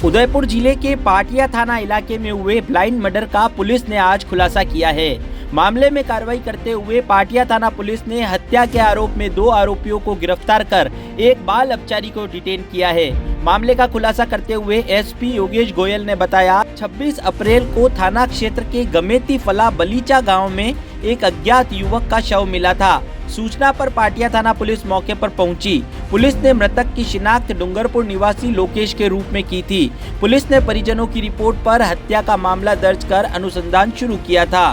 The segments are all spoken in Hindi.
उदयपुर जिले के पाटिया थाना इलाके में हुए ब्लाइंड मर्डर का पुलिस ने आज खुलासा किया है। मामले में कार्रवाई करते हुए पाटिया थाना पुलिस ने हत्या के आरोप में 2 आरोपियों को गिरफ्तार कर एक बाल अपचारी को डिटेन किया है। मामले का खुलासा करते हुए एसपी योगेश गोयल ने बताया, 26 अप्रैल को थाना क्षेत्र के गमेती फला बलीचा गाँव में एक अज्ञात युवक का शव मिला था। सूचना पर पाटिया थाना पुलिस मौके पर पहुंची। पुलिस ने मृतक की शिनाख्त डूंगरपुर निवासी लोकेश के रूप में की थी। पुलिस ने परिजनों की रिपोर्ट पर हत्या का मामला दर्ज कर अनुसंधान शुरू किया था।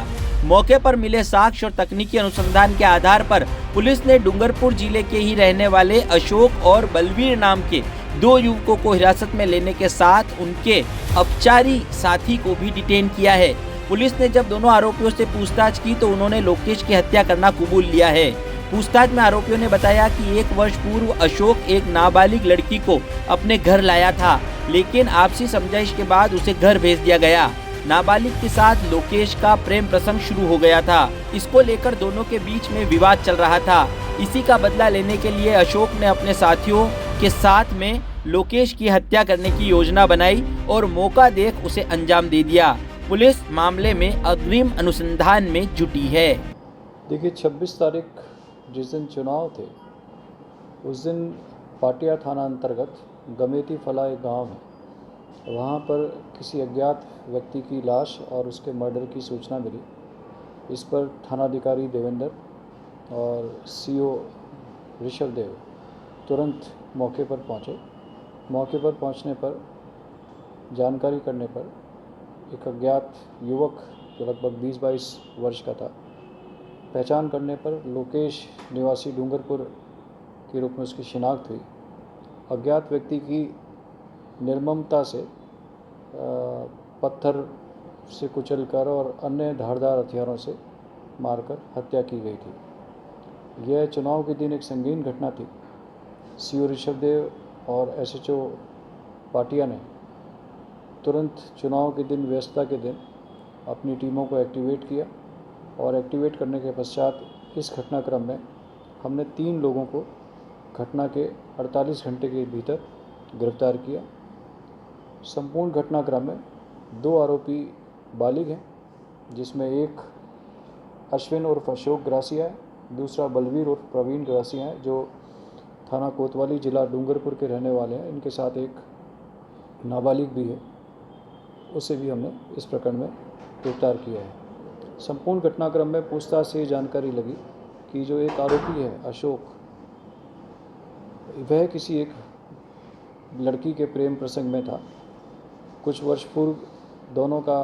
मौके पर मिले साक्ष्य और तकनीकी अनुसंधान के आधार पर पुलिस ने डूंगरपुर जिले के ही रहने वाले अशोक और बलवीर नाम के 2 युवकों को हिरासत में लेने के साथ उनके अपचारी साथी को भी डिटेन किया है। पुलिस ने जब दोनों आरोपियों से पूछताछ की तो उन्होंने लोकेश की हत्या करना कबूल लिया है। पूछताछ में आरोपियों ने बताया कि 1 वर्ष पूर्व अशोक एक नाबालिग लड़की को अपने घर लाया था, लेकिन आपसी समझाइश के बाद उसे घर भेज दिया गया। नाबालिग के साथ लोकेश का प्रेम प्रसंग शुरू हो गया था। इसको लेकर दोनों के बीच में विवाद चल रहा था। इसी का बदला लेने के लिए अशोक ने अपने साथियों के साथ में लोकेश की हत्या करने की योजना बनाई और मौका देख उसे अंजाम दे दिया। पुलिस मामले में अग्रिम अनुसंधान में जुटी है। देखिए, 26 तारीख जिस दिन चुनाव थे उस दिन पाटिया थाना अंतर्गत गमेती फला एक गाँव है, वहाँ पर किसी अज्ञात व्यक्ति की लाश और उसके मर्डर की सूचना मिली। इस पर थानाधिकारी देवेंद्र और सीओ ऋषभ देव तुरंत मौके पर पहुँचे। मौके पर पहुँचने पर जानकारी करने पर एक अज्ञात युवक जो लगभग 20-22 वर्ष का था, पहचान करने पर लोकेश निवासी डूंगरपुर के रूप में उसकी शिनाख्त हुई। अज्ञात व्यक्ति की निर्ममता से पत्थर से कुचलकर और अन्य धारदार हथियारों से मारकर हत्या की गई थी। यह चुनाव के दिन एक संगीन घटना थी। सीओ ऋषभदेव और एसएचओ पाटिया ने तुरंत चुनाव के दिन, व्यस्तता के दिन अपनी टीमों को एक्टिवेट किया और एक्टिवेट करने के पश्चात इस घटनाक्रम में हमने 3 लोगों को घटना के 48 घंटे के भीतर गिरफ्तार किया। संपूर्ण घटनाक्रम में 2 आरोपी बालिग हैं, जिसमें एक अश्विन उर्फ अशोक ग्रासिया है, दूसरा बलवीर उर्फ प्रवीण ग्रासिया है, जो थाना कोतवाली जिला डूंगरपुर के रहने वाले हैं। इनके साथ एक नाबालिग भी है, उसे भी हमने इस प्रकरण में गिरफ्तार किया है। संपूर्ण घटनाक्रम में पूछताछ से जानकारी लगी कि जो एक आरोपी है अशोक, वह किसी एक लड़की के प्रेम प्रसंग में था। कुछ वर्ष पूर्व दोनों का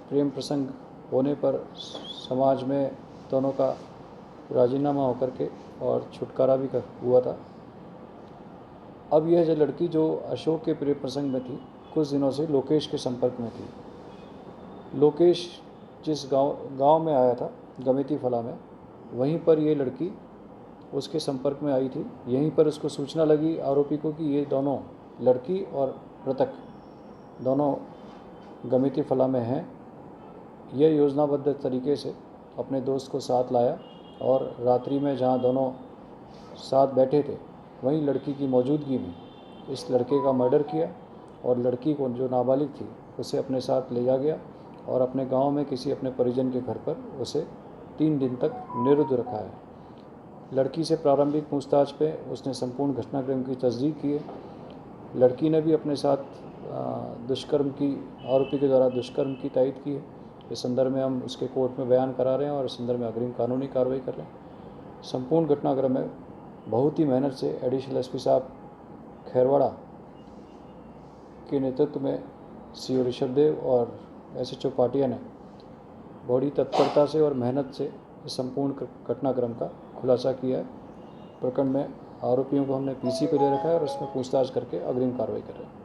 प्रेम प्रसंग होने पर समाज में दोनों का राजीनामा होकर के और छुटकारा भी हुआ था। अब यह जो लड़की जो अशोक के प्रेम प्रसंग में थी, कुछ दिनों से लोकेश के संपर्क में थी। लोकेश जिस गांव में आया था गमेती फला में, वहीं पर ये लड़की उसके संपर्क में आई थी। यहीं पर उसको सूचना लगी आरोपी को कि ये दोनों, लड़की और मृतक, दोनों गमेती फला में हैं। यह योजनाबद्ध तरीके से अपने दोस्त को साथ लाया और रात्रि में जहां दोनों साथ बैठे थे वहीं लड़की की मौजूदगी में इस लड़के का मर्डर किया और लड़की को, जो नाबालिग थी, उसे अपने साथ ले जा गया और अपने गांव में किसी अपने परिजन के घर पर उसे 3 दिन तक निरुद्ध रखा है। लड़की से प्रारंभिक पूछताछ पे उसने संपूर्ण घटनाक्रम की तस्दीक की है। लड़की ने भी अपने साथ आरोपी के द्वारा दुष्कर्म की तायद की है। इस संदर्भ में हम उसके कोर्ट में बयान करा रहे हैं और इस संदर्भ में अग्रिम कानूनी कार्रवाई कर रहे हैं। संपूर्ण घटनाक्रम में बहुत ही मेहनत से एडिशनल एसपी साहब खैरवाड़ा के नेतृत्व में सीओ ऋषभदेव और एसएचओ पाटिया ने बड़ी तत्परता से और मेहनत से इस संपूर्ण घटनाक्रम का खुलासा किया है। प्रकरण में आरोपियों को हमने पीसी पे ले रखा है और उसमें पूछताछ करके अग्रिम कार्रवाई कर रहे हैं।